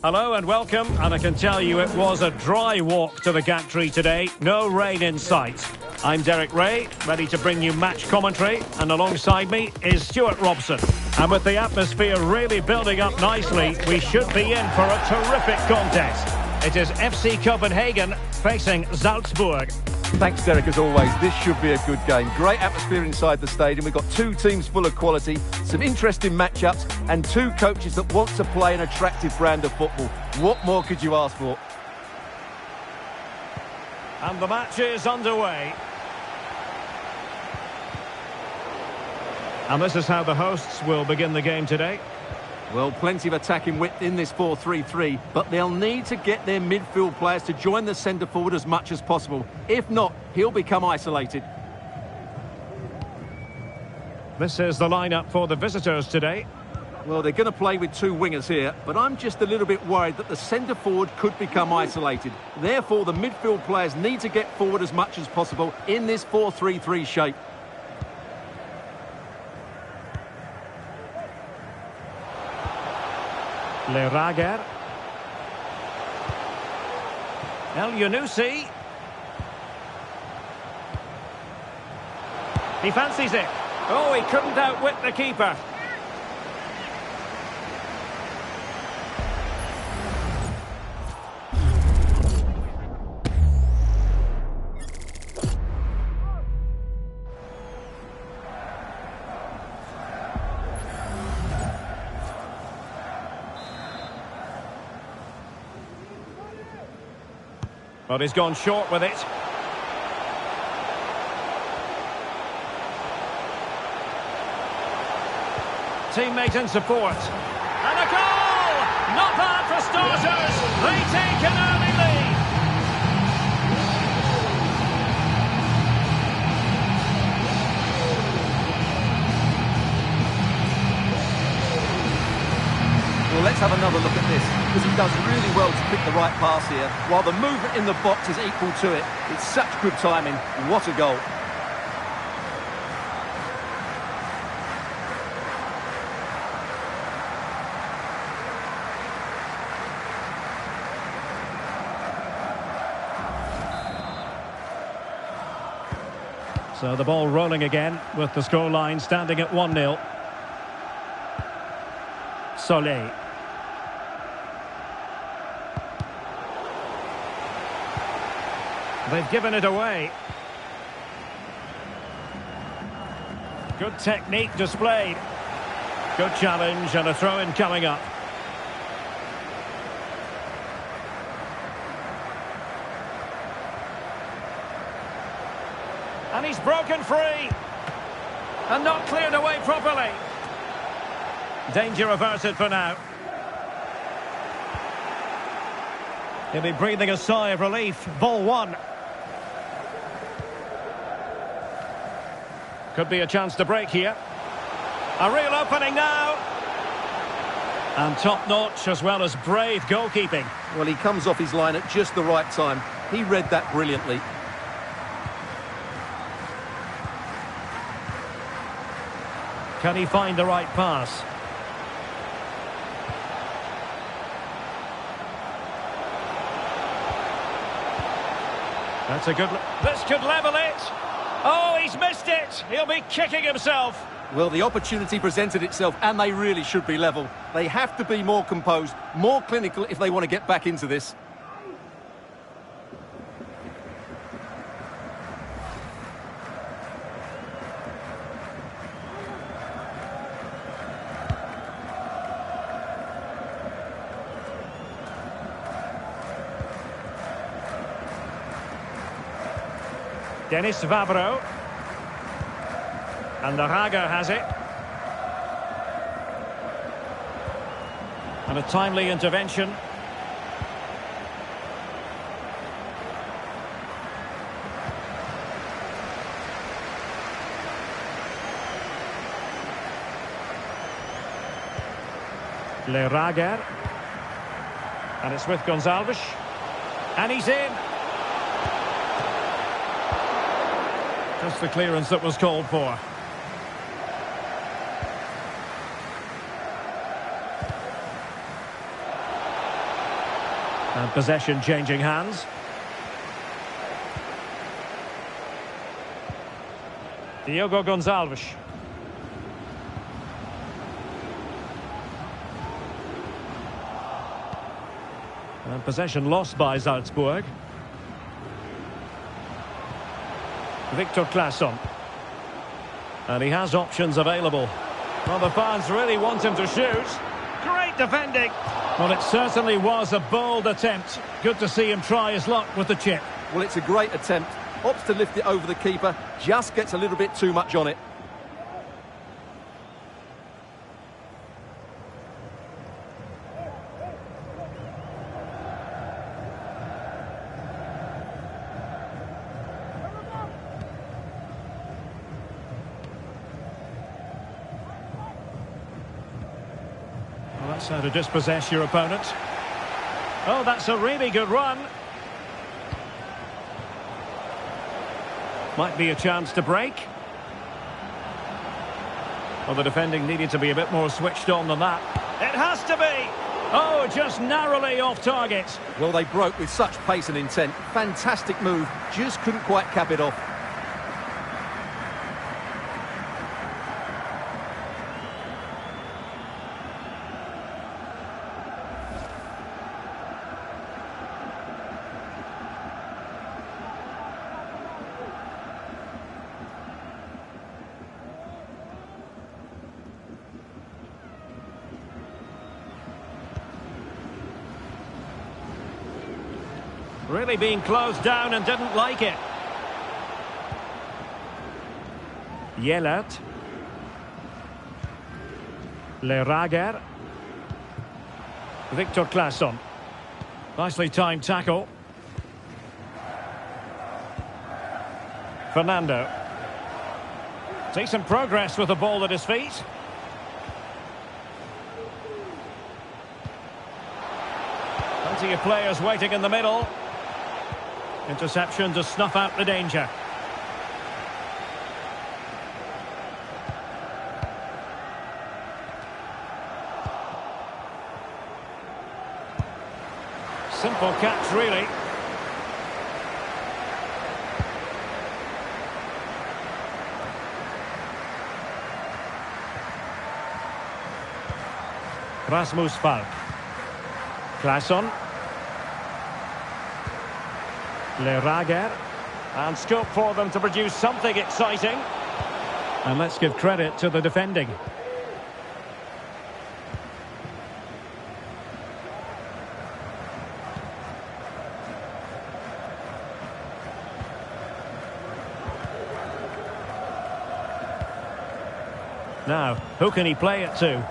Hello and welcome, and I can tell you it was a dry walk to the gantry today. No rain in sight. I'm Derek Ray, ready to bring you match commentary, and alongside me is Stuart Robson. And with the atmosphere really building up nicely, we should be in for a terrific contest. It is FC Copenhagen facing Salzburg. Thanks, Derek, as always. This should be a good game. Great atmosphere inside the stadium. We've got two teams full of quality, some interesting matchups, and two coaches that want to play an attractive brand of football. What more could you ask for? And the match is underway. And this is how the hosts will begin the game today. Well, plenty of attacking width in this 4-3-3, but they'll need to get their midfield players to join the centre forward as much as possible. If not, he'll become isolated. This is the lineup for the visitors today. Well, they're going to play with two wingers here, but I'm just a little bit worried that the centre forward could become isolated. Therefore, the midfield players need to get forward as much as possible in this 4-3-3 shape. Lerager. El Yunusi. He fancies it. Oh, he couldn't outwit the keeper. But he's gone short with it. Teammate in support. And a goal! Not bad for starters. They take an early lead. Well, let's have another look at this, because he does really well to pick the right pass here, while the movement in the box is equal to it. It's such good timing. What a goal. So the ball rolling again, with the scoreline standing at 1-0. Solé. They've given it away. Good technique displayed. Good challenge and a throw-in coming up. And he's broken free. And not cleared away properly. Danger averted for now. He'll be breathing a sigh of relief. Ball one. Could be a chance to break here. A real opening now. And top-notch as well as brave goalkeeping. Well, he comes off his line at just the right time. He read that brilliantly. Can he find the right pass? That's a good... This could level it. Oh, he's missed it. He'll be kicking himself. Well, the opportunity presented itself, and they really should be level. They have to be more composed, more clinical if they want to get back into this. Dennis Vavro. And the Hager has it. And a timely intervention. Lerager. And it's with Gonzalez. And he's in. Just the clearance that was called for. And possession changing hands. Diogo Gonçalves. And possession lost by Salzburg. Victor Claesson. And he has options available. Well, the fans really want him to shoot. Great defending. Well, it certainly was a bold attempt. Good to see him try his luck with the chip. Well, it's a great attempt. Opts to lift it over the keeper. Just gets a little bit too much on it. That's how to dispossess your opponent. Oh, that's a really good run. Might be a chance to break. Well, the defending needed to be a bit more switched on than that. It has to be! Oh, just narrowly off target. Well, they broke with such pace and intent. Fantastic move. Just couldn't quite cap it off. Really being closed down and didn't like it. Yelert. Lerager. Victor Claesson. Nicely timed tackle. Fernando. Decent progress with the ball at his feet. Plenty of players waiting in the middle. Interception to snuff out the danger. Simple catch, really. Rasmus Falk. Claesson. Lerager. And scope for them to produce something exciting. And let's give credit to the defending. Now, who can he play it to?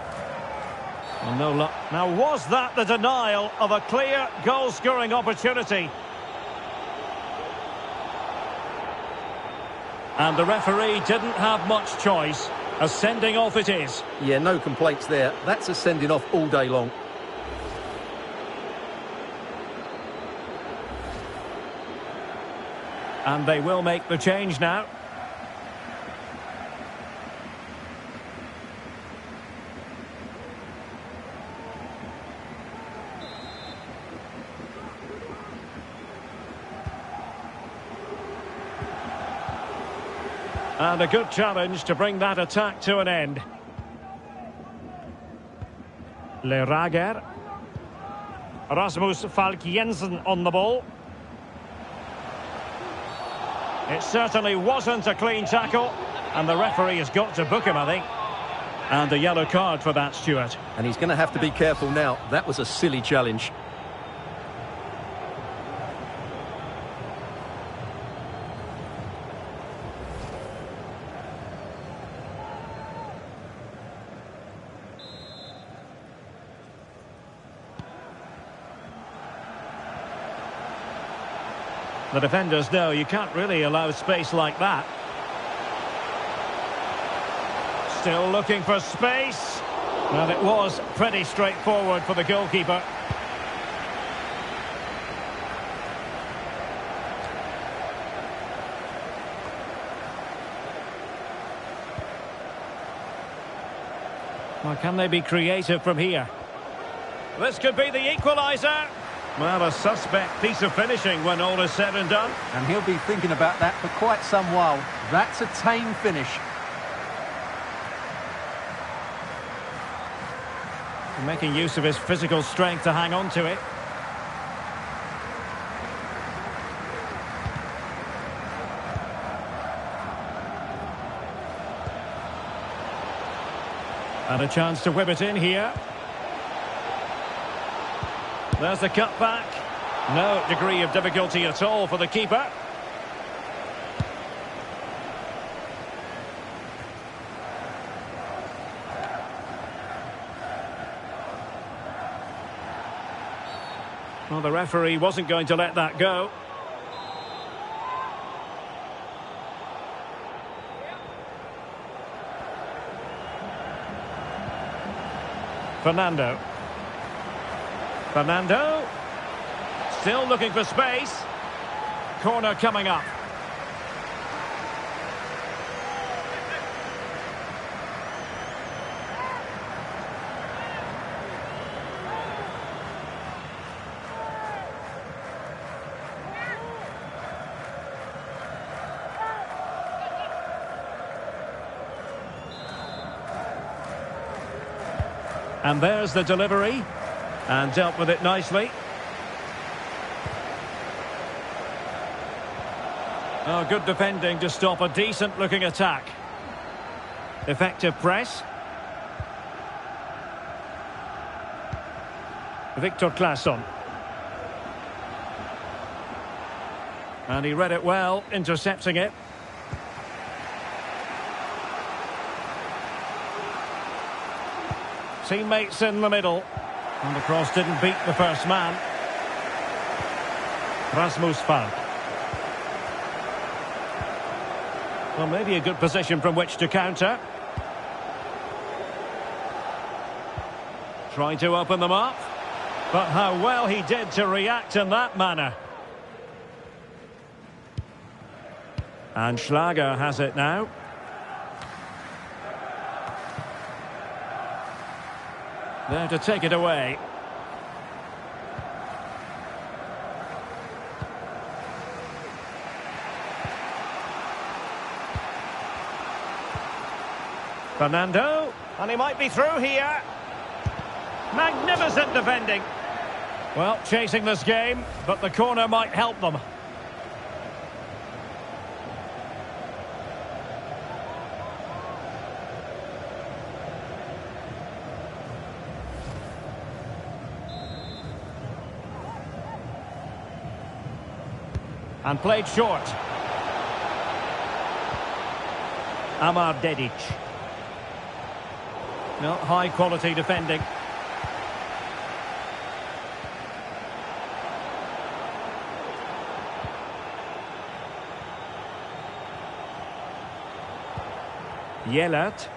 Well, no luck. Now, was that the denial of a clear goal-scoring opportunity? And the referee didn't have much choice. A sending off it is. Yeah, no complaints there. That's a sending off all day long. And they will make the change now. And a good challenge to bring that attack to an end. Lerager. Rasmus Falk Jensen on the ball. It certainly wasn't a clean tackle, and the referee has got to book him, I think. And a yellow card for that, Stuart. And he's going to have to be careful now. That was a silly challenge. The defenders know you can't really allow space like that. Still looking for space. And it was pretty straightforward for the goalkeeper. Well, can they be creative from here? This could be the equaliser. Well, a suspect piece of finishing when all is said and done. And he'll be thinking about that for quite some while. That's a tame finish. Making use of his physical strength to hang on to it. And a chance to whip it in here. There's the cutback. No degree of difficulty at all for the keeper. Well, the referee wasn't going to let that go. Fernando. Still looking for space. Corner coming up. And there's the delivery. And dealt with it nicely. Oh, good defending to stop a decent-looking attack. Effective press. Victor Claesson. And he read it well, intercepting it. Teammates in the middle. And the cross didn't beat the first man. Rasmus Falk. Well, maybe a good position from which to counter. Trying to open them up. But how well he did to react in that manner. And Schlager has it now. There to take it away. Fernando, and he might be through here. Magnificent defending. Well, chasing this game, but the corner might help them. And played short. Amar Dedic. No, high quality defending. Yellert.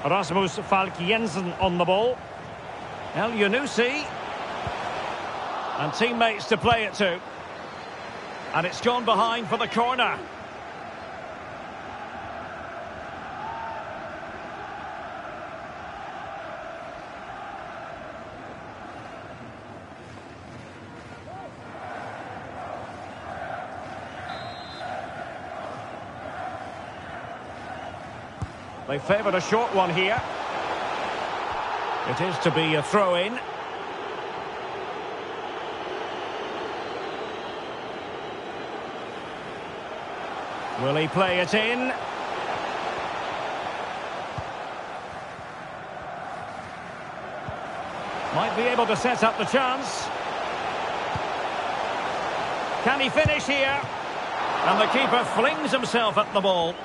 Rasmus Falk Jensen on the ball. El Yunusi. And teammates to play it to. And it's gone behind for the corner. They favoured a short one here. It is to be a throw-in. Will he play it in? Might be able to set up the chance. Can he finish here? And the keeper flings himself at the ball.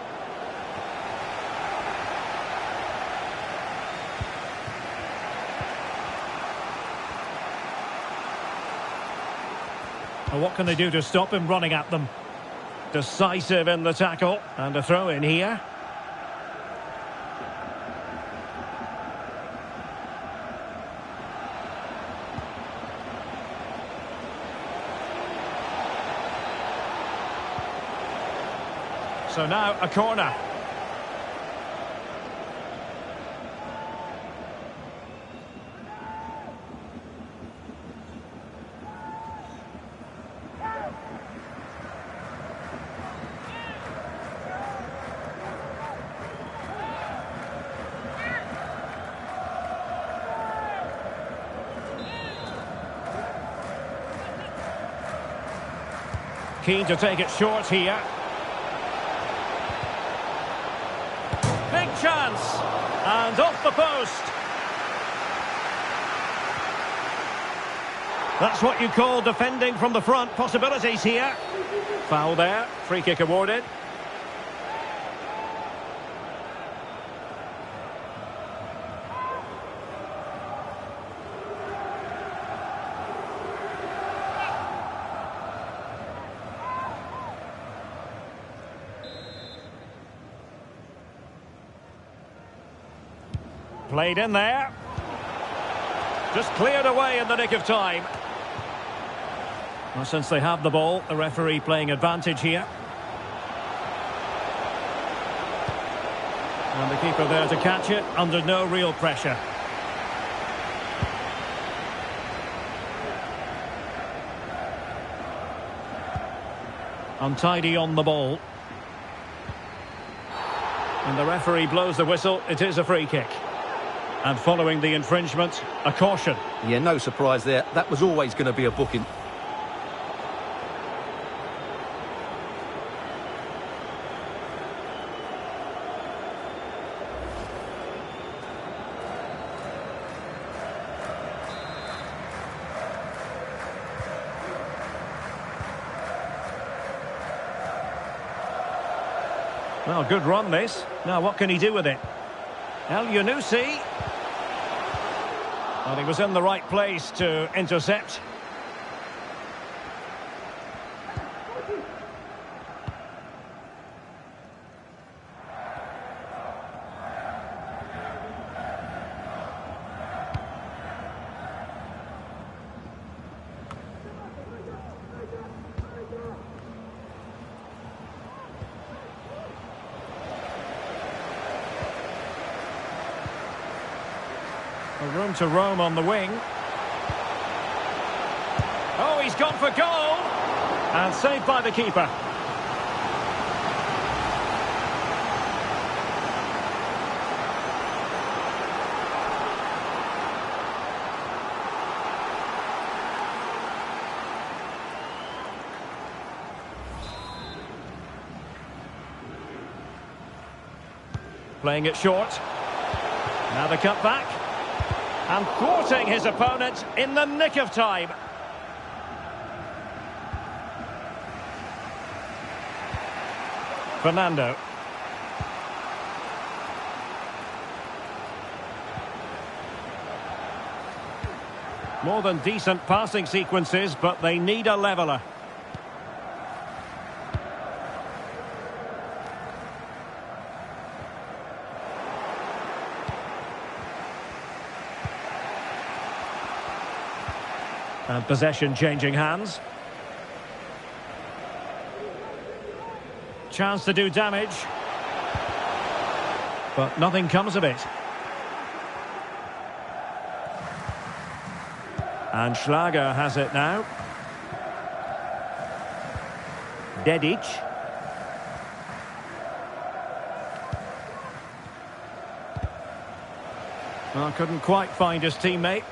Well, what can they do to stop him running at them? Decisive in the tackle. And a throw in here. So now a corner. keen to take it short here. Big chance. And off the post. That's what you call defending from the front. Possibilities here. Foul there. Free kick awarded. Played in there. Just cleared away in the nick of time. Well, since they have the ball, the referee playing advantage here. And the keeper there to catch it, under no real pressure. Untidy on the ball. And the referee blows the whistle. It is a free kick. And following the infringement, a caution. Yeah, no surprise there. That was always going to be a booking. Well, good run this. Now what can he do with it? El Yunusi. Well, he was in the right place to intercept. Room to roam on the wing. Oh, he's gone for goal. And saved by the keeper. Playing it short. Now the cut back. And thwarting his opponent in the nick of time. Fernando. More than decent passing sequences, but they need a leveller. And possession changing hands. Chance to do damage. But nothing comes of it. And Schlager has it now. Dedic. Well, couldn't quite find his teammate.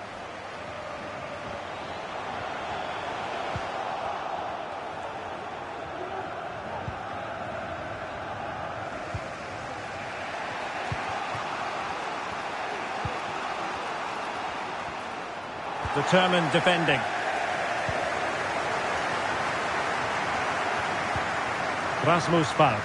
Determined defending. Rasmus Falk.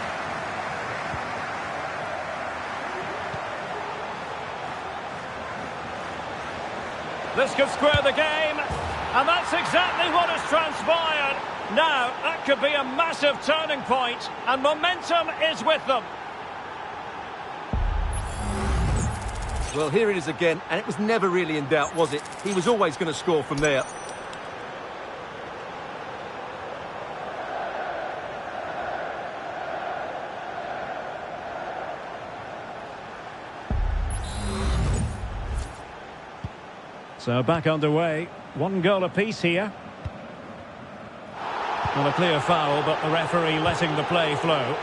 This could square the game, and that's exactly what has transpired. Now, that could be a massive turning point, and momentum is with them. Well, here it is again, and it was never really in doubt, was it? He was always going to score from there. So back underway. 1 goal apiece here. Well, a clear foul, but the referee letting the play flow.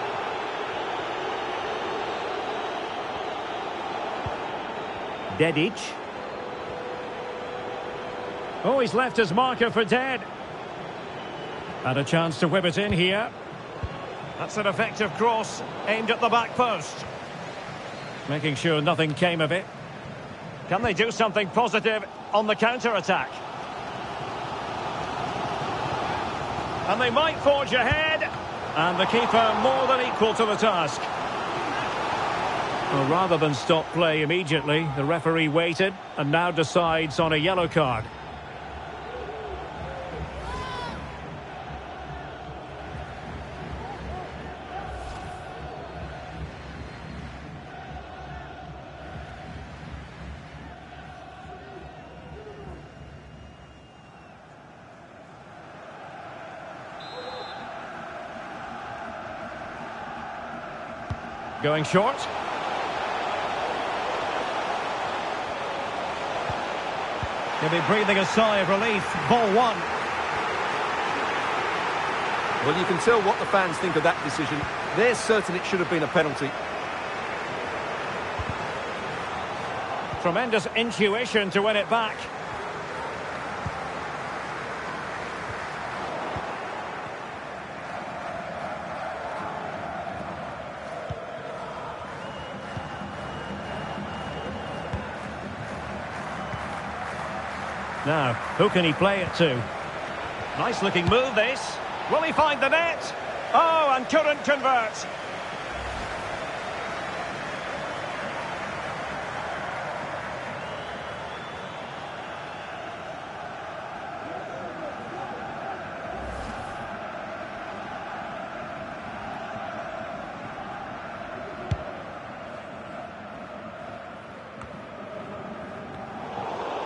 Dedic. Oh, he's left his marker for dead. And a chance to whip it in here. That's an effective cross aimed at the back post. Making sure nothing came of it. Can they do something positive on the counter-attack? And they might forge ahead. And the keeper more than equal to the task. Well, rather than stop play immediately, the referee waited and now decides on a yellow card. Going short. He'll be breathing a sigh of relief. Ball one. Well, you can tell what the fans think of that decision. They're certain it should have been a penalty. Tremendous intuition to win it back. Now, who can he play it to? Nice looking move this. Will he find the net? Oh, and couldn't convert.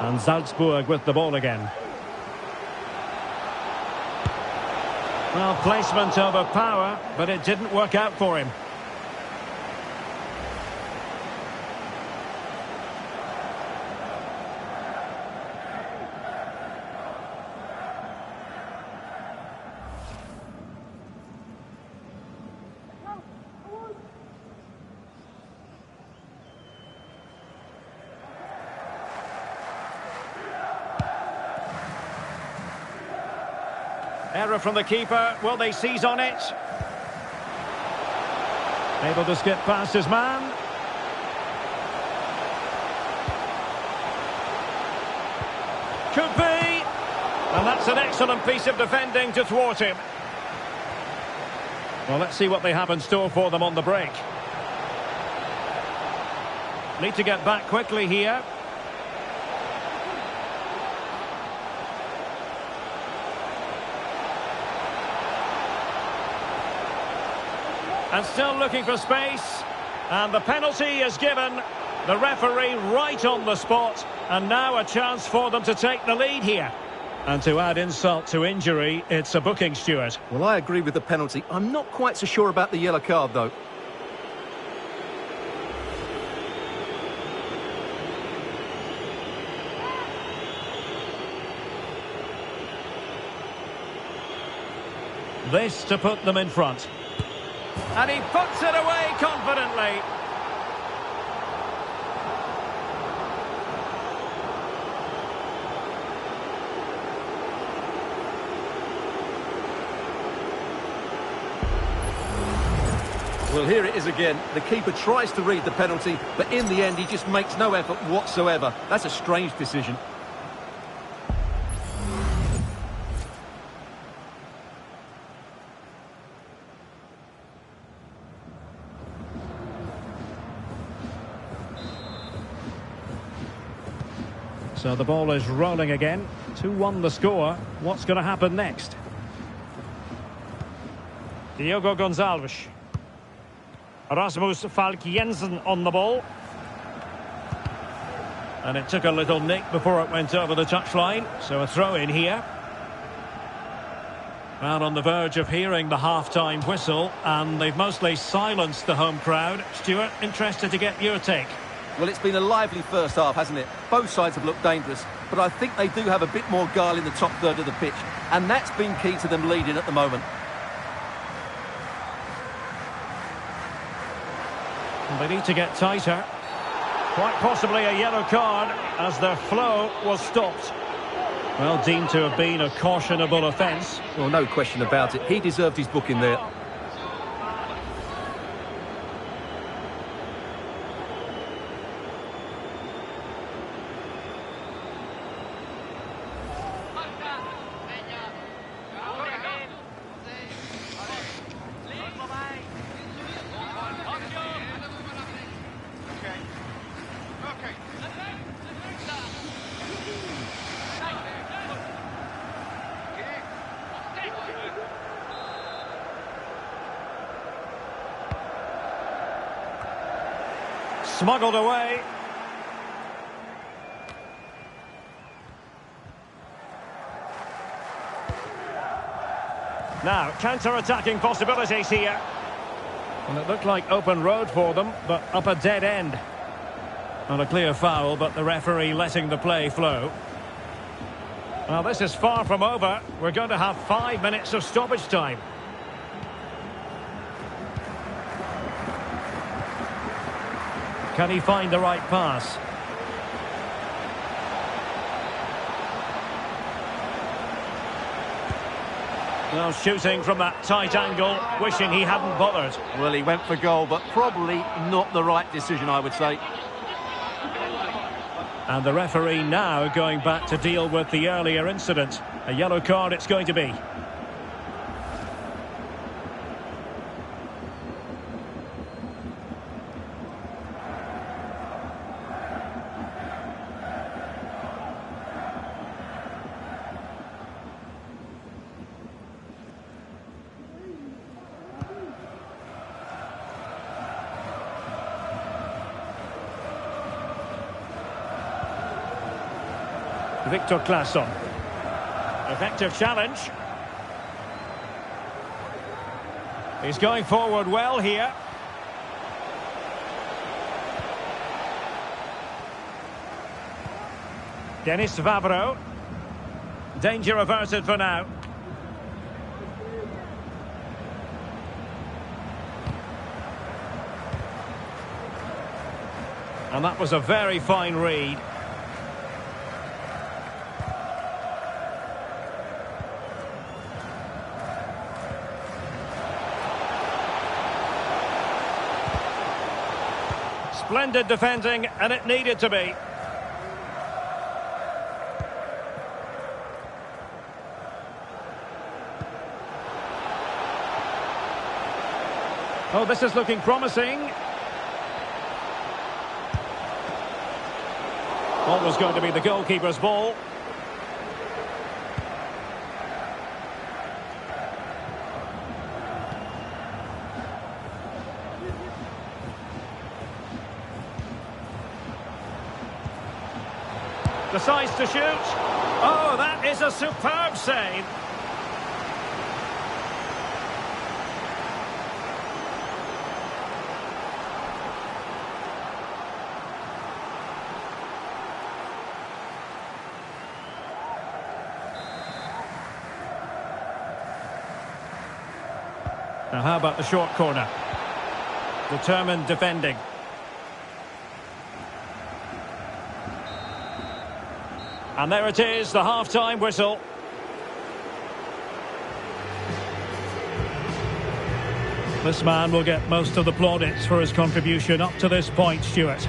And Salzburg with the ball again. Well, placement over power, but it didn't work out for him. Error from the keeper. Will they seize on it? Able to skip past his man. Could be. And that's an excellent piece of defending to thwart him. Well, let's see what they have in store for them on the break. Need to get back quickly here. And still looking for space. And the penalty is given. The referee right on the spot. And now a chance for them to take the lead here. And to add insult to injury, it's a booking, Stuart. Well, I agree with the penalty. I'm not quite so sure about the yellow card, though. This to put them in front. And he puts it away confidently. Well, here it is again. The keeper tries to read the penalty, but in the end, he just makes no effort whatsoever. That's a strange decision. So the ball is rolling again. 2-1 the score. What's going to happen next? Diogo Gonçalves. Rasmus Falk Jensen on the ball. And it took a little nick before it went over the touchline. So a throw in here. Well, on the verge of hearing the half-time whistle, and they've mostly silenced the home crowd. Stuart, interested to get your take. Well, it's been a lively first half, hasn't it? Both sides have looked dangerous, but I think they do have a bit more guile in the top third of the pitch, and that's been key to them leading at the moment. They need to get tighter. Quite possibly a yellow card as their flow was stopped. Well, deemed to have been a cautionable offence. Well, no question about it. He deserved his booking there. Smuggled away. Now, counter-attacking possibilities here. And it looked like open road for them, but up a dead end. Not a clear foul, but the referee letting the play flow. Well, this is far from over. We're going to have 5 minutes of stoppage time. Can he find the right pass? Well, shooting from that tight angle, wishing he hadn't bothered. Well, he went for goal, but probably not the right decision, I would say. And the referee now going back to deal with the earlier incident. A yellow card it's going to be. Victor Claesson. Effective challenge. He's going forward well here. Denis Vavro. Danger averted for now. And that was a very fine read. Splendid defending, and it needed to be. Oh, this is looking promising. What was going to be the goalkeeper's ball. Decides to shoot. Oh, that is a superb save. Now, how about the short corner? Determined defending. And there it is, the half-time whistle. This man will get most of the plaudits for his contribution up to this point, Stuart.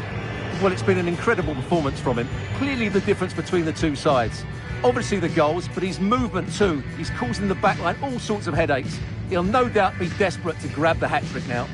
Well, it's been an incredible performance from him. Clearly the difference between the two sides. Obviously the goals, but his movement too. He's causing the backline all sorts of headaches. He'll no doubt be desperate to grab the hat-trick now.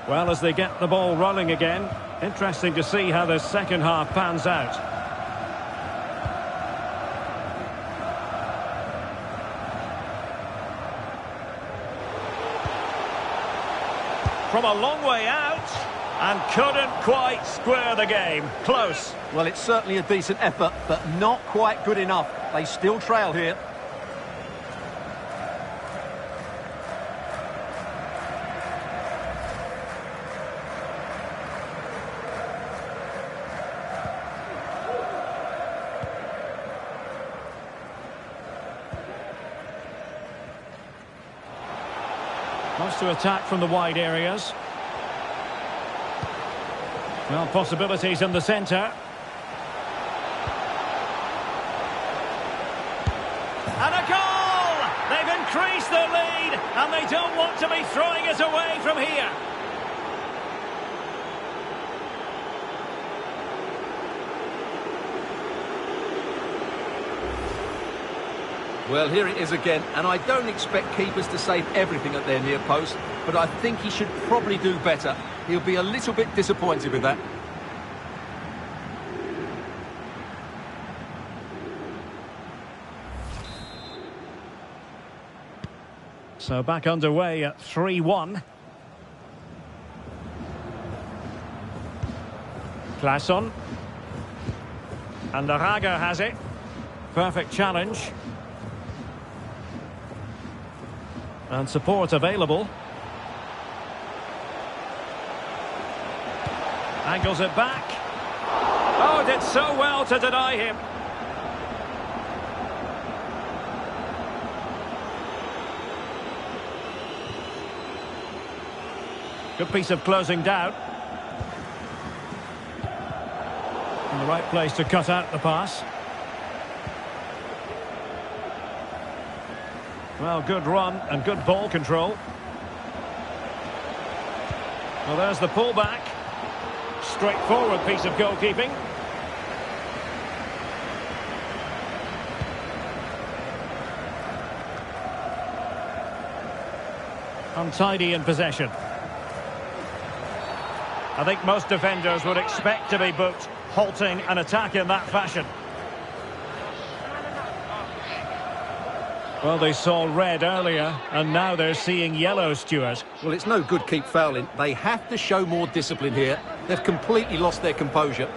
Well, as they get the ball rolling again, interesting to see how the second half pans out. from a long way out and couldn't quite square the game. Close. Well, it's certainly a decent effort, but not quite good enough. They still trail here. Wants to attack from the wide areas. Well, possibilities in the centre. And a goal! They've increased their lead, and they don't want to be throwing it away from here. Well, here it is again, and I don't expect keepers to save everything at their near post, but I think he should probably do better. He'll be a little bit disappointed with that. So back underway at 3-1. Claesson. And Araga has it. Perfect challenge. And support available. Angles it back. Oh, did so well to deny him. Good piece of closing down. In the right place to cut out the pass. Well, good run and good ball control. Well, there's the pullback. Straightforward piece of goalkeeping. Untidy in possession. I think most defenders would expect to be booked, halting an attack in that fashion. Well, they saw red earlier, and now they're seeing yellow, Stuart. Well, it's no good keep fouling. They have to show more discipline here. They've completely lost their composure.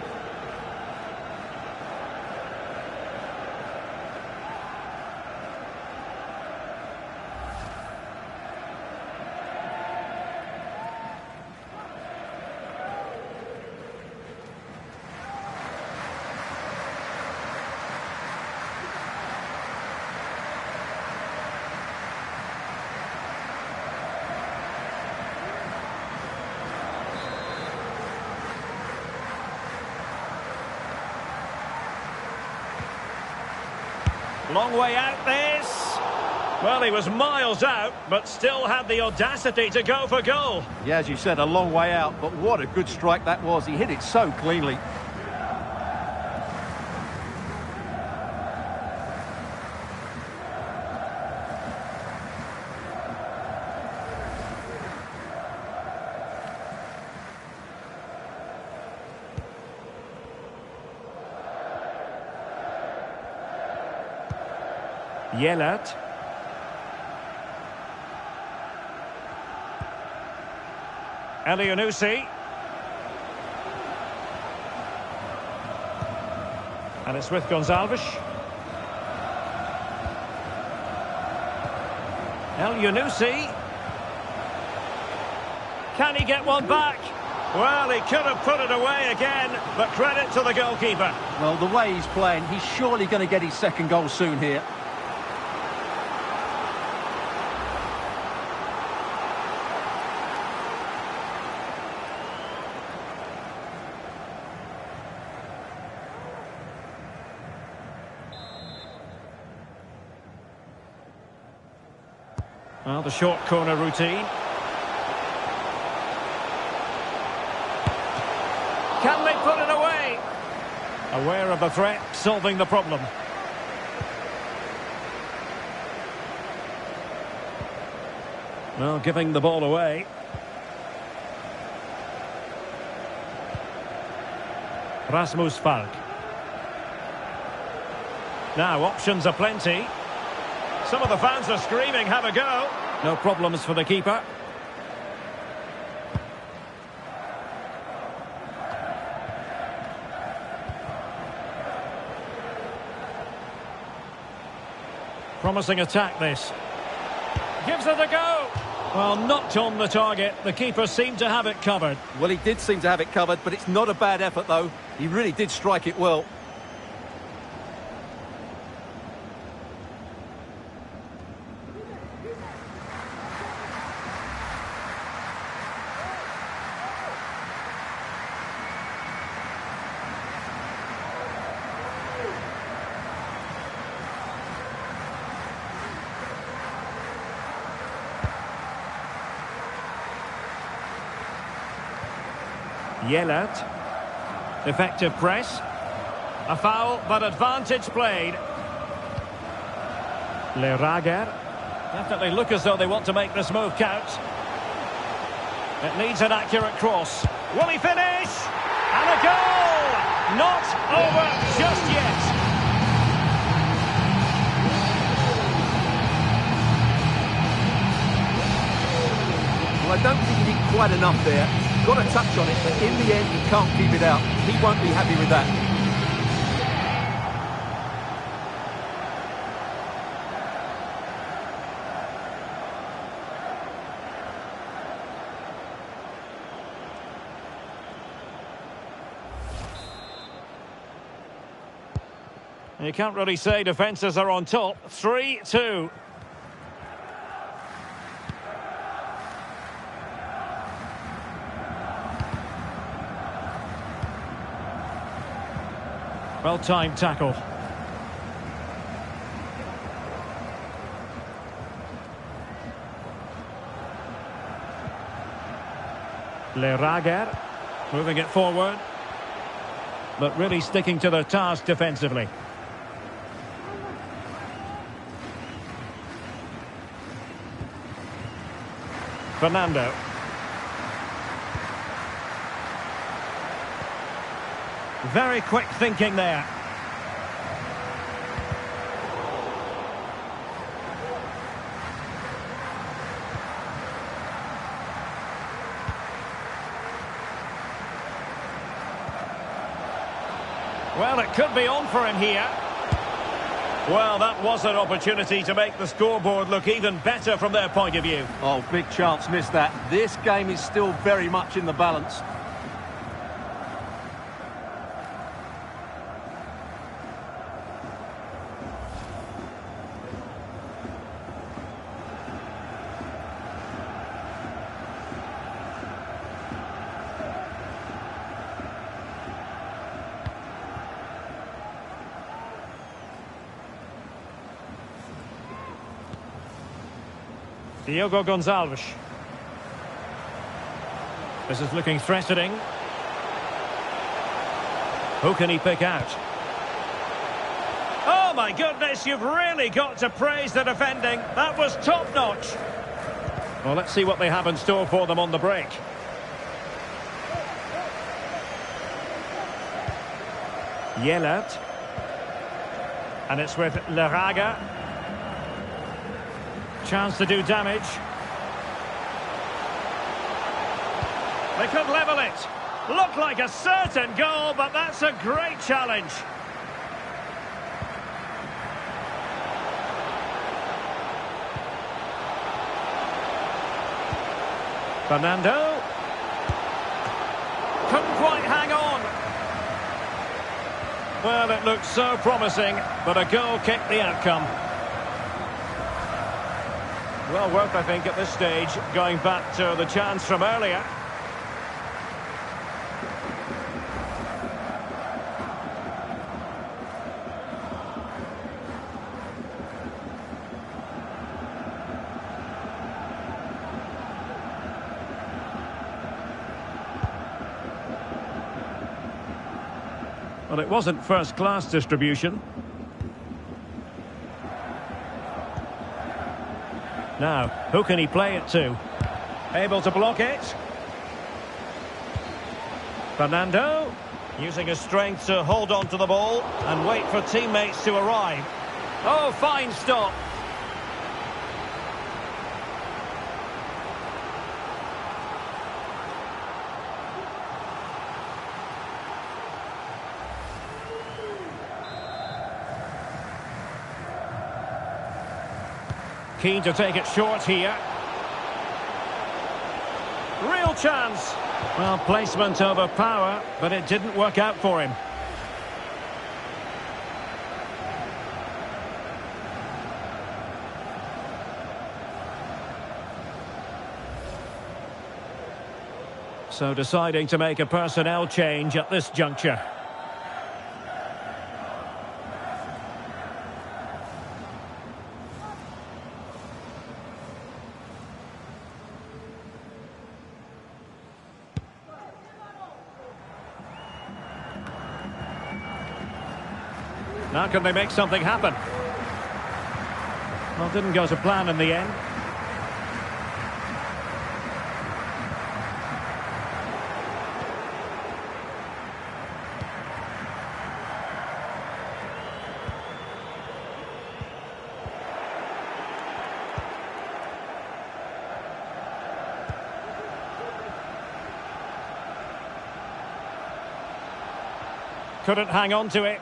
Long way out this. Well, he was miles out, but still had the audacity to go for goal. Yeah, as you said, a long way out, but what a good strike that was. He hit it so cleanly. Yellert. Elyounoussi. And it's with Gonçalves. Elyounoussi. Can he get one back? Well, he could have put it away again, but credit to the goalkeeper. Well, the way he's playing, he's surely going to get his second goal soon here. Well, the short corner routine. Can they put it away? Aware of the threat, solving the problem. Well, giving the ball away. Rasmus Falk. Now, options are plenty. Some of the fans are screaming, have a go. No problems for the keeper. Promising attack, this. Gives it a go. Well, not on the target. The keeper seemed to have it covered. Well, he did seem to have it covered, but it's not a bad effort, though. He really did strike it well. Yellert. Effective press. A foul, but advantage played. Lerager. Definitely look as though they want to make this move count. It needs an accurate cross. Will he finish? And a goal! Not over just yet. Well, I don't think he did quite enough there. Got a touch on it, but in the end, he can't keep it out. He won't be happy with that. You can't really say defences are on top. 3-2. Well-timed tackle. Lerager moving it forward, but really sticking to their task defensively. Fernando. Very quick thinking there. Well, it could be on for him here. Well, that was an opportunity to make the scoreboard look even better from their point of view. Oh, big chance missed that. This game is still very much in the balance. Diogo Gonçalves. This is looking threatening. Who can he pick out? Oh my goodness, you've really got to praise the defending. That was top-notch. Well, let's see what they have in store for them on the break. Yellert. And it's with Lerager. Chance to do damage. They could level it. Looked like a certain goal, but that's a great challenge. Fernando. Couldn't quite hang on. Well, it looked so promising, but a goal kicked the outcome. Well worth, I think, at this stage, going back to the chance from earlier. Well, it wasn't first-class distribution. Now, who can he play it to? Able to block it. Fernando, using his strength to hold on to the ball and wait for teammates to arrive. Oh, fine stop. Keen to take it short here. Real chance. Well, placement over power, but it didn't work out for him. So deciding to make a personnel change at this juncture. Now can they make something happen? Well, didn't go to plan in the end. Couldn't hang on to it.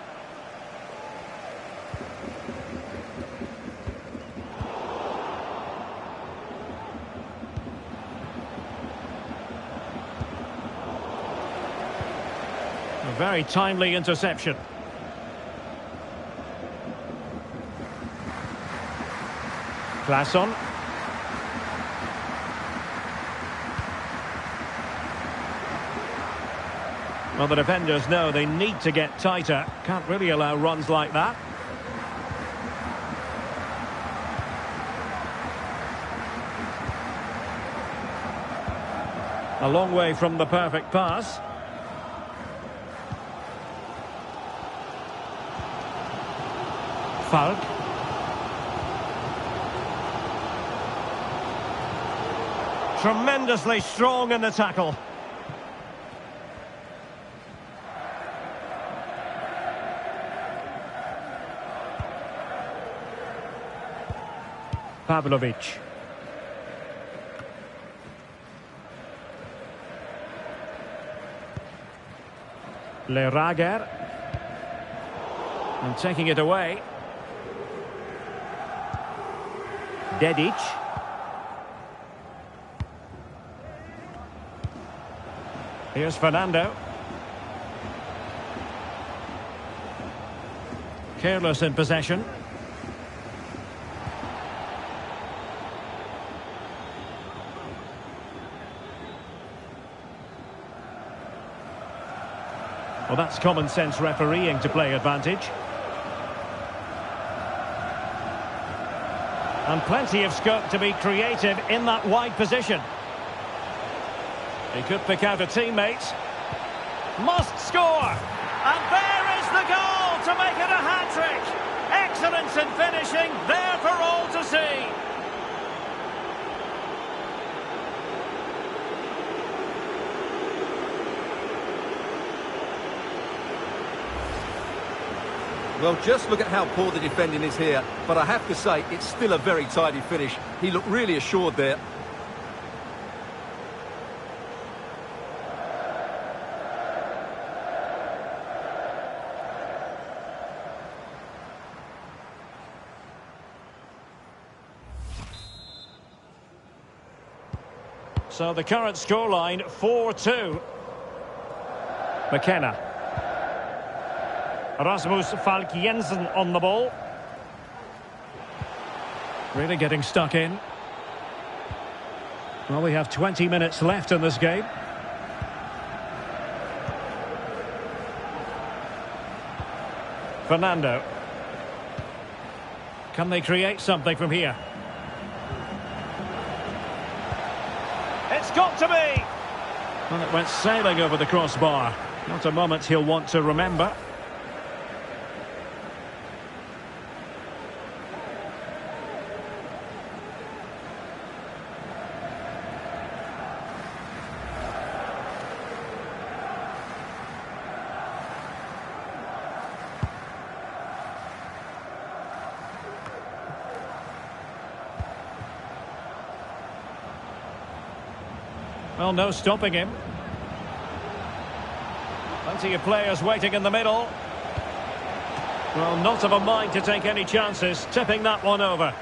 A very timely interception. Claesson. Well, the defenders know they need to get tighter. Can't really allow runs like that. A long way from the perfect pass. Falk. Tremendously strong in the tackle. Pavlovic. Lerager. And taking it away. Dedic. Here's Fernando. Careless in possession. Well, that's common sense refereeing to play advantage. And plenty of scope to be creative in that wide position. He could pick out a teammate. Must score! And there is the goal to make it a hat-trick! Excellence in finishing, there for all to see! Well, just look at how poor the defending is here. But I have to say, it's still a very tidy finish. He looked really assured there. So the current scoreline, 4-2. McKenna. Rasmus Falk Jensen on the ball. Really getting stuck in. Well, we have 20 minutes left in this game. Fernando. Can they create something from here? It's got to be! Well, it went sailing over the crossbar. Not a moment he'll want to remember. Well, no stopping him. Plenty of players waiting in the middle. Well, not of a mind to take any chances, tipping that one over.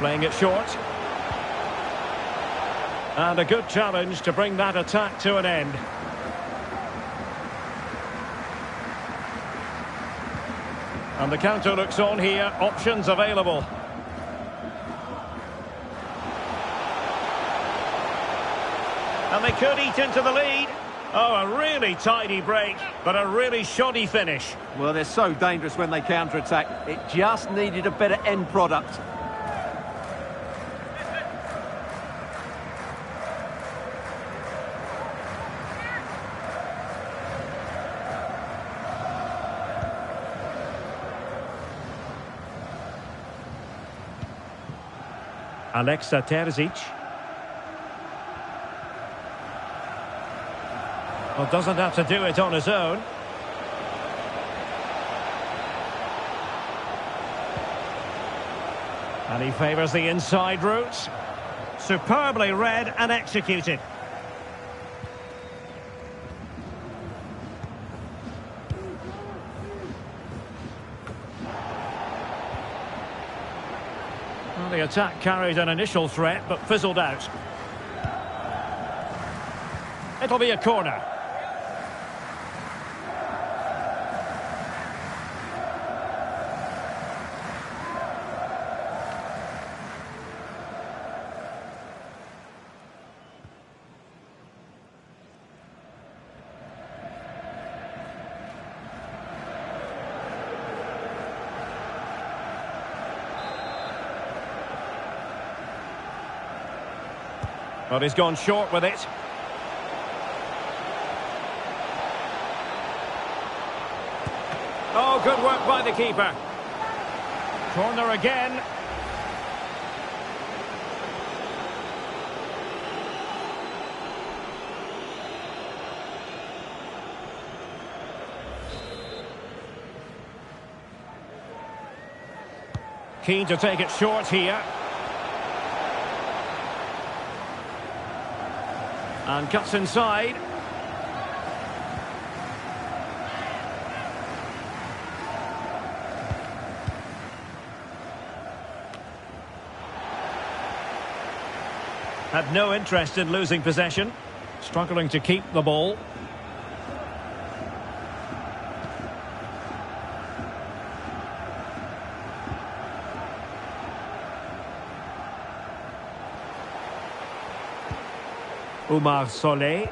Playing it short. And a good challenge to bring that attack to an end. And the counter looks on here. Options available. And they could eat into the lead. Oh, a really tidy break, but a really shoddy finish. Well, they're so dangerous when they counter-attack. It just needed a better end product. Alexa Terzic. Well, doesn't have to do it on his own. And he favours the inside route. Superbly read and executed. Well, the attack carried an initial threat, but fizzled out. It'll be a corner. But he's gone short with it. Oh, good work by the keeper. Corner again. Keen to take it short here. And cuts inside. Had no interest in losing possession. Struggling to keep the ball. Umar Solé.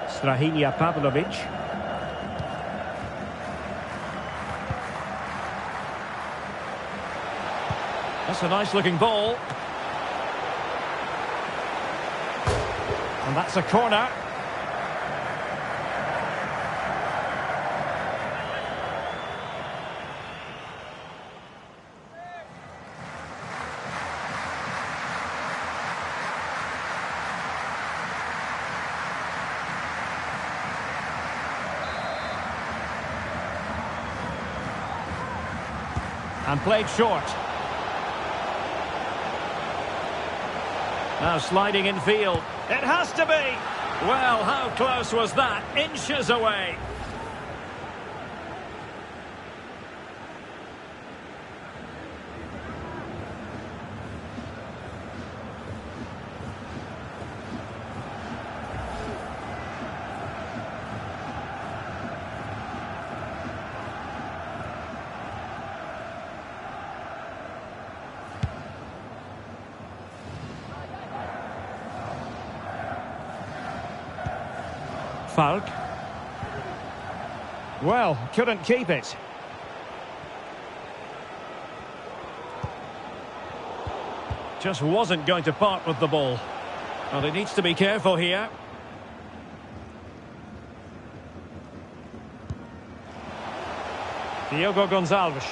Strahinja Pavlovic. That's a nice looking ball. And that's a corner. And played short. Now sliding in field. It has to be! Well, how close was that? Inches away. Falk. Well, couldn't keep it. Just wasn't going to part with the ball. Well, he needs to be careful here. Diogo Gonçalves.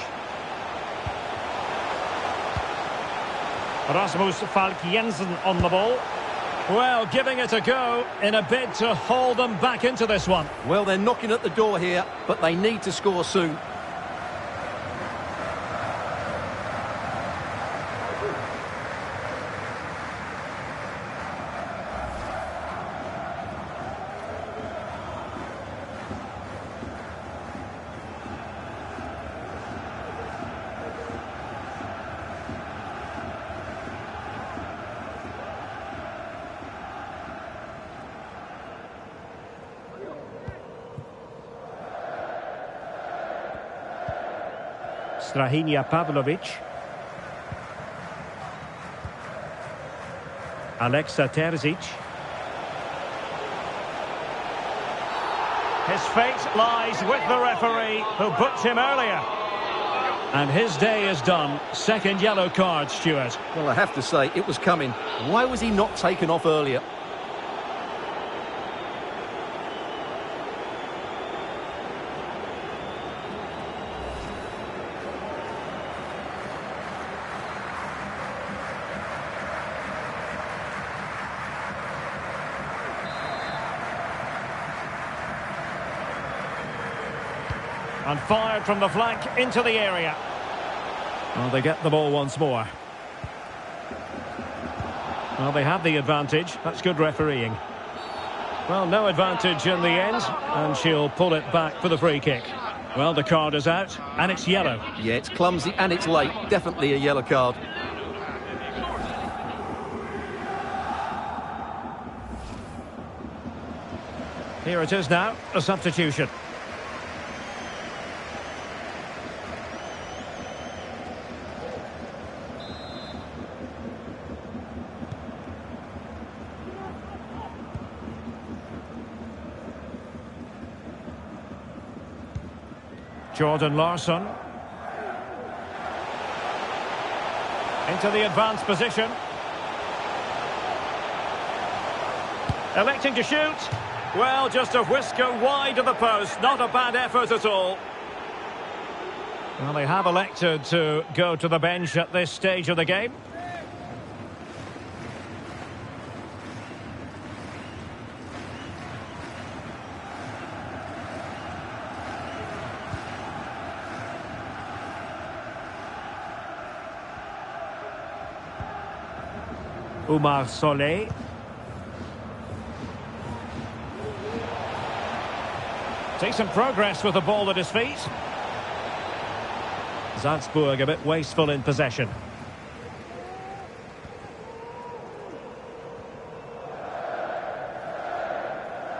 Rasmus Falk Jensen on the ball. Well, giving it a go in a bid to haul them back into this one. Well, they're knocking at the door here, but they need to score soon. Strahinja Pavlovic. Alexa Terzic. His fate lies with the referee, who booked him earlier. And his day is done. Second yellow card, Stuart. Well, I have to say, it was coming. Why was he not taken off earlier? And fired from the flank into the area. Well, they get the ball once more. Well, they have the advantage. That's good refereeing. Well, no advantage in the end, and she'll pull it back for the free kick. Well, the card is out, and it's yellow. Yeah, it's clumsy and it's late. Definitely a yellow card. Here it is now, a substitution. Jordan Larsson. Into the advanced position. Electing to shoot. Well, just a whisker wide of the post. Not a bad effort at all. Well, they have elected to go to the bench at this stage of the game. Umar Solé. Decent progress with the ball at his feet. Salzburg a bit wasteful in possession.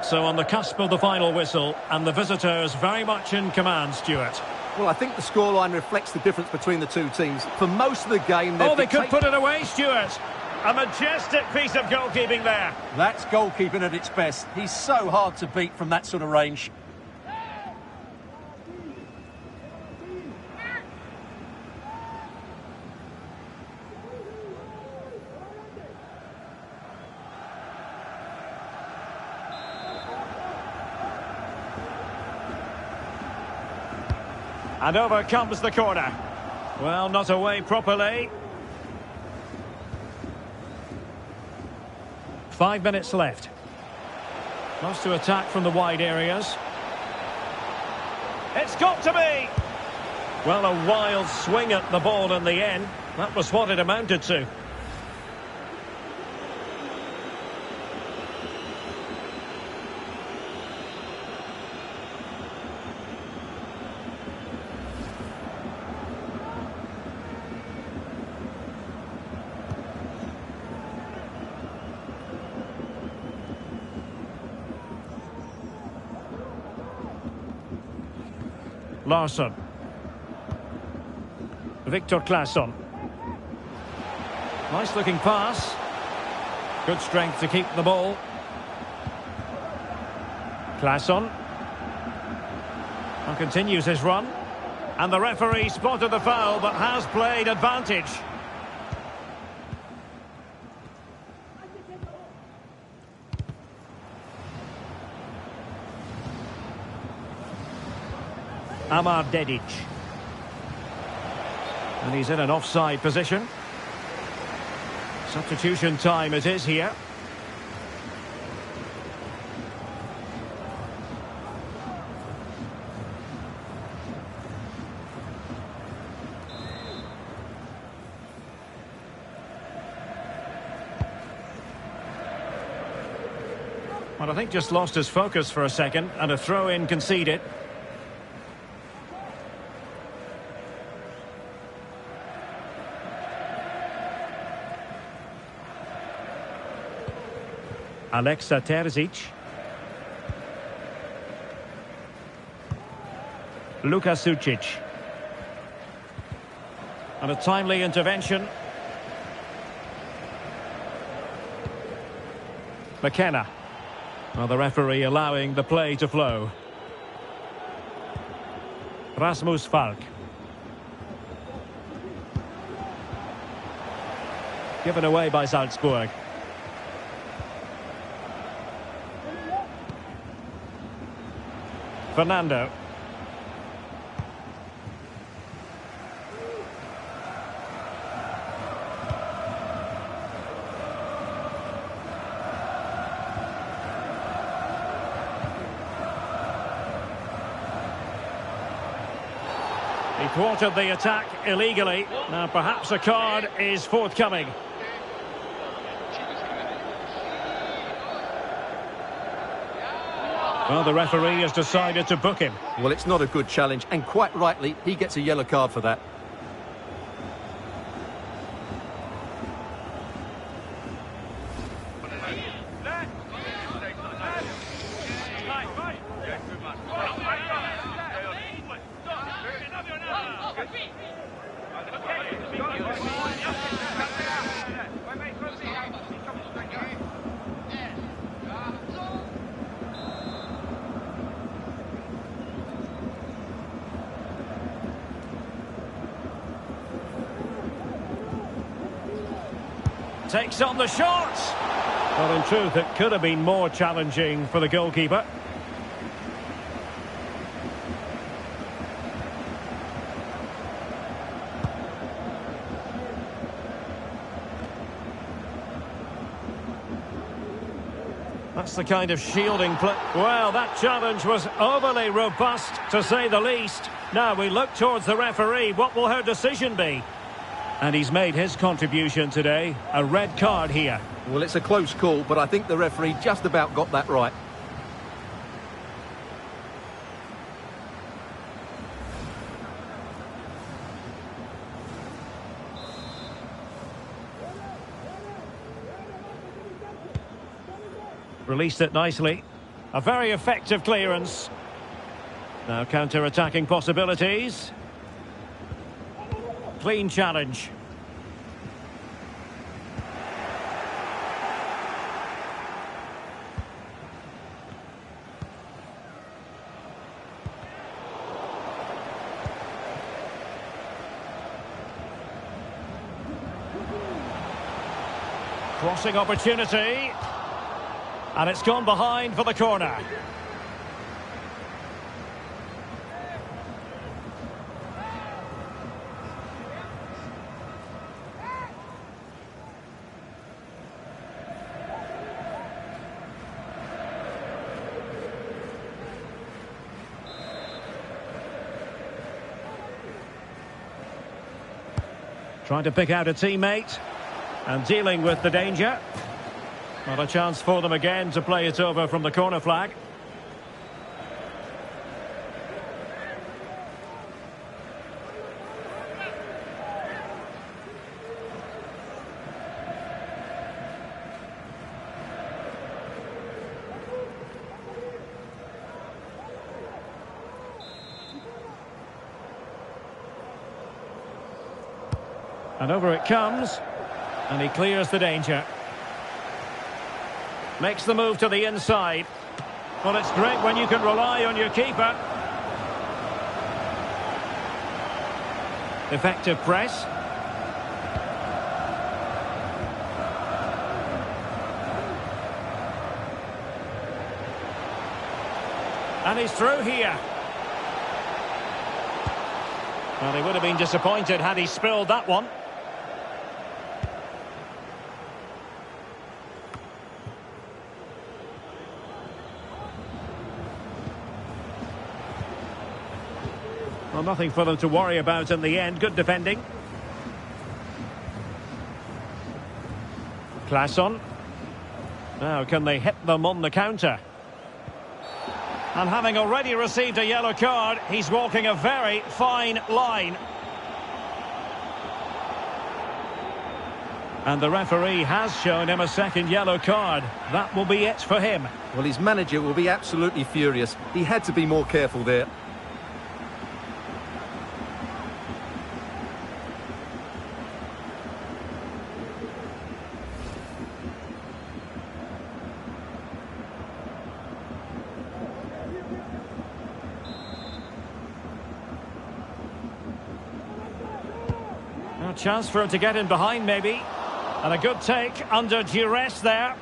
So on the cusp of the final whistle, and the visitors very much in command, Stuart. Well, I think the scoreline reflects the difference between the two teams. For most of the game... Oh, they could put it away, Stuart. A majestic piece of goalkeeping there. That's goalkeeping at its best. He's so hard to beat from that sort of range. And over comes the corner. Well, not away properly. 5 minutes left. Wants to attack from the wide areas. It's got to be! Well, a wild swing at the ball in the end. That was what it amounted to. Larsson. Victor Claesson. Nice looking pass. Good strength to keep the ball. Claesson. And continues his run. And the referee spotted the foul but has played advantage. Amar Dedic. And he's in an offside position. Substitution time it is here. Well, I think just lost his focus for a second, and a throw-in conceded. Alexa Terzic. Luka Sucic. And a timely intervention. McKenna. Well, the referee allowing the play to flow. Rasmus Falk. Given away by Salzburg. Fernando. He thwarted the attack illegally. Now perhaps a card is forthcoming. Well, the referee has decided to book him. Well, it's not a good challenge, and quite rightly, he gets a yellow card for that. Takes on the shot. Well, in truth, it could have been more challenging for the goalkeeper. That's the kind of shielding play. Well, that challenge was overly robust, to say the least. Now we look towards the referee. What will her decision be? And he's made his contribution today. A red card here. Well, it's a close call, but I think the referee just about got that right. Released it nicely. A very effective clearance. Now counter-attacking possibilities. Clean challenge. Crossing opportunity. And it's gone behind for the corner. Trying to pick out a teammate and dealing with the danger. Not a chance for them again to play it over from the corner flag. And over it comes, and he clears the danger. Makes the move to the inside. Well, it's great when you can rely on your keeper. Effective press. And he's through here. Well, he would have been disappointed had he spilled that one. Well, nothing for them to worry about in the end. Good defending. Claesson. Now, can they hit them on the counter? And having already received a yellow card, he's walking a very fine line. And the referee has shown him a second yellow card. That will be it for him. Well, his manager will be absolutely furious. He had to be more careful there. chance for him to get in behind, maybe. And a good take under duress there.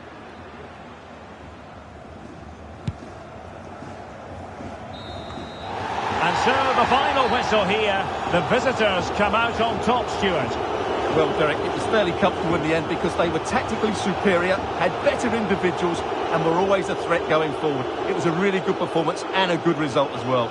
And so the final whistle here. The visitors come out on top, Stuart. Well, Derek, it was fairly comfortable in the end because they were tactically superior, had better individuals and were always a threat going forward. It was a really good performance and a good result as well.